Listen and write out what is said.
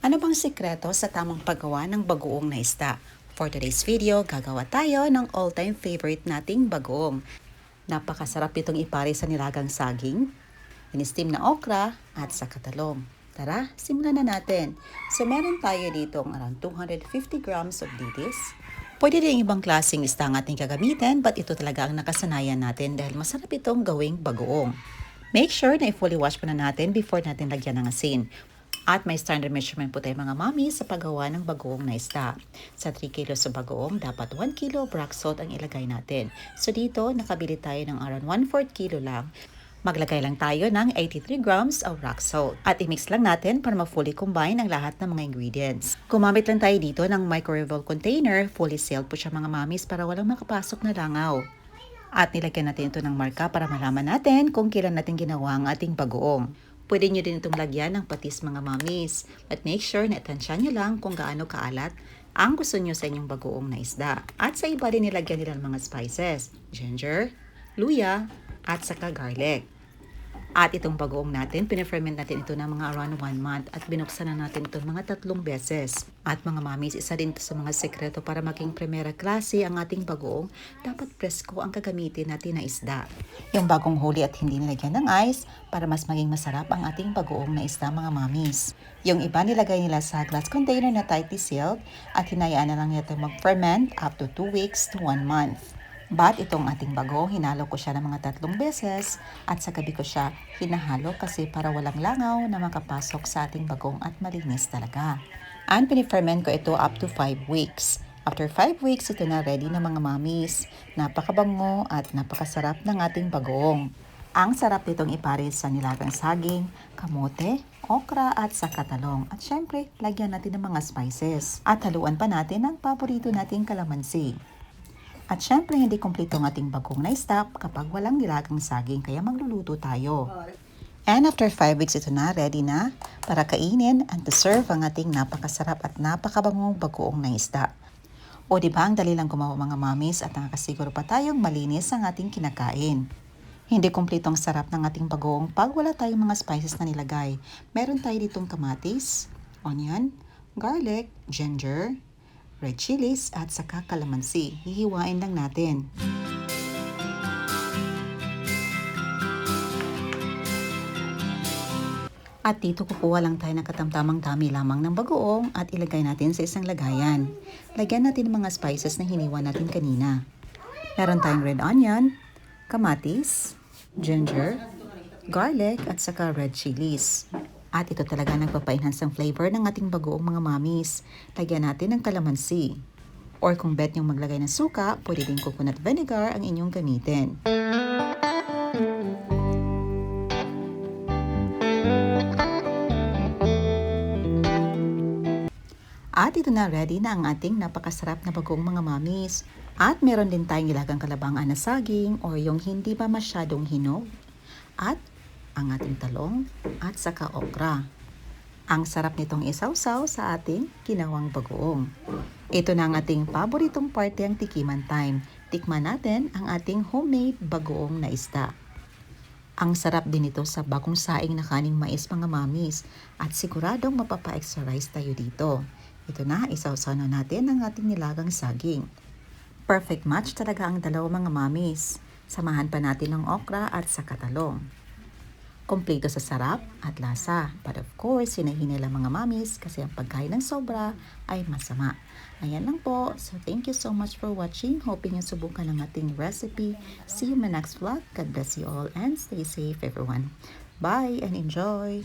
Ano bang sikreto sa tamang paggawa ng bagoong na isda? For today's video, gagawa tayo ng all-time favorite nating bagoong. Napakasarap itong ipare sa nilagang saging, in-steam na okra, at sa katalong. Tara, simulan na natin. So meron tayo dito around 250 grams of dilis. Pwede rin ibang klaseng isda ang ating gagamitin, but ito talaga ang nakasanayan natin dahil masarap itong gawing bagoong. Make sure na i-fully wash muna natin before natin lagyan ng asin. At may standard measurement po tayo mga mami sa paggawa ng bagoong na isda. Sa 3 kilos sa bagoong, dapat 1 kilo black salt ang ilagay natin. So dito, nakabili tayo ng around 1/4 kilo lang. Maglagay lang tayo ng 83 grams of rock salt. At i-mix lang natin para ma-fully combine ang lahat ng mga ingredients. Gumamit lang tayo dito ng microwave container. Fully sealed po siya mga mamis para walang makapasok na langaw. At nilagyan natin ito ng marka para malaman natin kung kailan natin ginawa ang ating bagoong. Pwede nyo din itong lagyan ng patis mga mamis. But make sure na itansya nyo lang kung gaano kaalat ang gusto nyo sa inyong bagoong na isda. At sa iba din nilagyan nila ng mga spices. Ginger, luya, at saka garlic. At itong bagoong natin, pinaferment natin ito ng mga around 1 month at binuksan na natin ito mga 3 beses. At mga mamis, isa din ito sa mga sekreto para maging primera klase ang ating bagoong, dapat presko ang gagamitin natin na isda. Yung bagong huli at hindi nilagyan ng ice para mas maging masarap ang ating bagoong na isda mga mamis. Yung iba nilagay nila sa glass container na tightly sealed at hinayaan na lang nito mag-ferment up to 2 weeks to 1 month. But itong ating bago, hinalo ko siya ng mga 3 beses at sa gabi ko siya hinahalo kasi para walang langaw na makapasok sa ating bagong at malinis talaga. And piniferment ko ito up to 5 weeks. After 5 weeks, ito na ready na mga mamis. Napakabango at napakasarap ng ating bagoong. Ang sarap nitong ipares sa nilagang saging, kamote, okra at sa katalong. At syempre, lagyan natin ng mga spices. At haluan pa natin ang paborito nating kalamansi. At syempre, hindi kumpleto ang ating bagong na isda kapag walang nilagang saging, kaya magluluto tayo. And after 5 weeks, ito na, ready na para kainin and to serve ang ating napakasarap at napakabangong bagoong na isda. O diba, ang dali lang gumawa mga mamis at nakakasiguro pa tayong malinis ang ating kinakain. Hindi kumpleto ang sarap ng ating bagoong pag wala tayong mga spices na nilagay. Meron tayo ditong kamatis, onion, garlic, ginger, red chilies at saka kalamansi. Hihiwain lang natin. At dito kukuha lang tayo ng katamtamang dami lamang ng bagoong at ilagay natin sa isang lagayan. Lagyan natin ng mga spices na hiniwa natin kanina. Meron tayong red onion, kamatis, ginger, garlic at saka red chilies. At ito talaga nagpapa-enhance ng flavor ng ating bagoong mga mamis. Lagyan natin ng kalamansi. Or kung bet niyong maglagay ng suka, pwede din coconut vinegar ang inyong gamitin. At ito na, ready na ang ating napakasarap na bagoong mga mamis. At meron din tayong ilagang kalabangan na saging or yung hindi pa masyadong hinog. At ang ating talong at saka okra. Ang sarap nitong isawsaw sa ating ginawang bagoong. Ito na ang ating paboritong parte, ang tikiman time. Tikman natin ang ating homemade bagoong na isda. Ang sarap din ito sa bagong saing na kaning mais mga mamis at siguradong mapapa-exercise tayo dito. Ito na, isawsaw na natin ang ating nilagang saging. Perfect match talaga ang dalawang mga mamis. Samahan pa natin ng okra at sa katalong. Kompleto sa sarap at lasa. But of course, hinahinay lang mga mamis kasi ang pagkain ng sobra ay masama. Ayan lang po. So thank you so much for watching. Hoping yung subukan ang ating recipe. See you in my next vlog. God bless you all and stay safe everyone. Bye and enjoy!